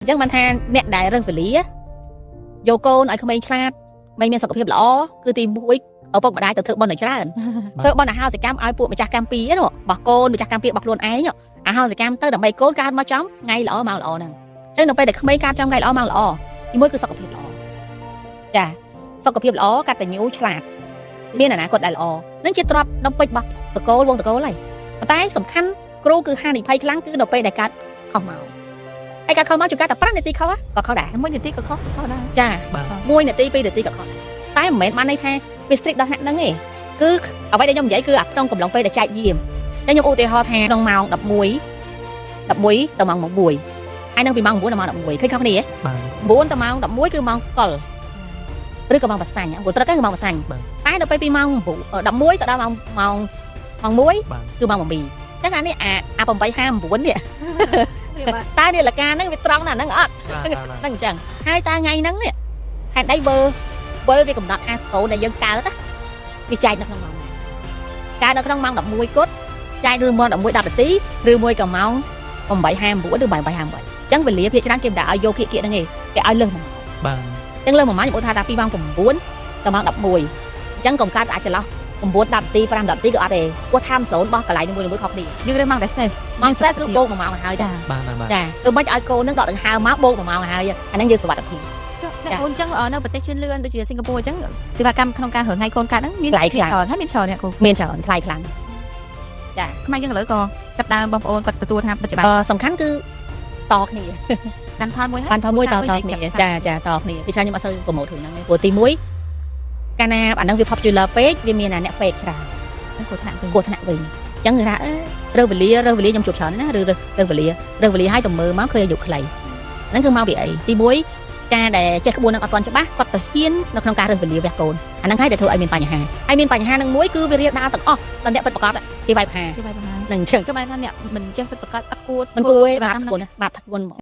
ចឹងបានថាអ្នកដែលរើសវេលាយកកូនឲ្យក្មេងឆ្លាតមិនមានសុខភាពល្អគឺទី1ឪពុកម្ដាយទៅធ្វើបុណ្យឲ្យច្រើនធ្វើបុណ្យអហោសិកម្មឲ្យពួកម្ចាស់កម្មពីហ្នឹងរបស់កូនម្ចាស់កម្មពីរបស់ខ្លួនឯងអហោសិកម្មទៅដើម្បីកូនកើតមកចំថ្ងៃល្អមកល្អហ្នឹងចឹងនៅពេលដែលក្មេងកើតចំថ្ងៃល្អមកល្អទី1គឺសុខភាពល្អចាសុខភាពល្អកតញ្ញូឆ្លាតមានអនាគតដែលល្អនឹងជាទ្រព្យដុំពេជ្ររបស់តកូលវងតកូលហើយប៉ុន្តែសំខាន់គ្រូគឺហានិភ័យខ្លាំងគឺនៅពេលដែលកើតខុសមកហើយកើតខុសមកជួនកាលតែ5នាទីខុសក៏ខុសដែរ1នាទីក៏ខុសដែរចា1នាទី2នាទីក៏ខុសតែមិនមែនបានន័យថាវា strict ដល់ហ្នឹងទេគឺអ្វីដែលខ្ញុំនិយាយគឺអាក្នុងកំឡុងពេលដែលចែកយាមចឹងខ្ញុំឧទាហរណ៍ថាក្នុងម៉ោង11ទៅម៉ោង1ហើយនឹងពីម៉ោង9ដល់ម៉ោង11ឃើញខុសគ្នា9ទៅម៉ោង11គឺម៉ោងកុលឬក៏ម៉ោងបសាញ់9ព្រឹកគឺម៉ោងបសាញ់តែដល់ពេលពីម៉ោង11ទៅដល់ម៉ោង1គឺម៉ោង7ចឹងអានេះអា8:59នេះតែនាឡិកាហ្នឹងវាត្រង់ណាស់ហ្នឹងអត់ហ្នឹងអញ្ចឹងហើយតែថ្ងៃហ្នឹងនេះហេតុអីវើវាកំណត់50ដែលយើងកើតណាវាចែកនៅក្នុងម៉ោងណាកើតនៅក្នុងម៉ោង11គត់ចែកឬម៉ោង11 10នាទីឬមួយក៏ម៉ោង8:59ឬ8:58អញ្ចឹងវេលាភាគច្រើនគេមិនដាក់ឲ្យយកគៀកហ្នឹងទេគេឲ្យលើស1ម៉ោងបាទអញ្ចឹងលើស1ម៉ោងខ្ញុំថាពីម៉ោង9ទៅម៉ោង11អញ្ចឹងកុំកើតអាចចន្លោះ9 10នាទី5 10នាទីក៏អត់ទេព្រោះ time zone របស់កន្លែងមួយខុសគ្នាយើងរើសម៉ោងដែល safe ម៉ោង safe គឺបូក1ម៉ោងឲ្យហើយចាចាគឺមិនឲ្យកូននឹងដកដង្ហើមមកបូក1ម៉ោងឲ្យហើយអាហ្នឹងយើងសុវត្ថិភាពអ្នកកូនចឹងនៅប្រទេសជឿនលឿនដូចជាសិង្ហបុរីចឹងសេវាកម្មក្នុងការរកថ្ងៃកូនកើតហ្នឹងមានថ្លៃខ្លាំងហើយមានច្រើនអ្នកគ្រូមានច្រើនថ្លៃខ្លាំងចាខ្មែរយើងឥឡូវក៏ចាប់ដើមបងប្អូនគាត់ទទួលថាបច្ចុប្បន្នសំខាន់គឺតគ្នាបានផលមួយតគ្នាចាតគ្នាពីច្រើនខ្ញុំអត់សូវប្រម៉ូទរឿងហ្នឹងទេព្រោះទី1កាលណាអាហ្នឹងវា popular ពេកវាមានអាអ្នក fake ច្រើនគ្រោះថ្នាក់វិញអញ្ចឹងគេថារើសវេលាខ្ញុំជួបច្រើនណាឬរើសវេលាឲ្យទៅមើលមកឃើញអាយុខ្លីហ្នឹងគឺមកពីអីទី1ការដែលចេះក្បួននឹងអត់ទាន់ច្បាស់គាត់ទៅហ៊ាននៅក្នុងការរើសវេលាវះកូនអាហ្នឹងហើយដែលធ្វើឲ្យមានបញ្ហាហើយមានបញ្ហានឹងមួយគឺវារាលដាលទាំងអស់ដល់អ្នកពិតប្រាកដគេវាយប្រហារនឹងអញ្ចឹងចាំបានថាអ្នកមិនចេះពិតប្រាកដអត់គួរមិនគួរទេបាបធ្ងន់ហ្មង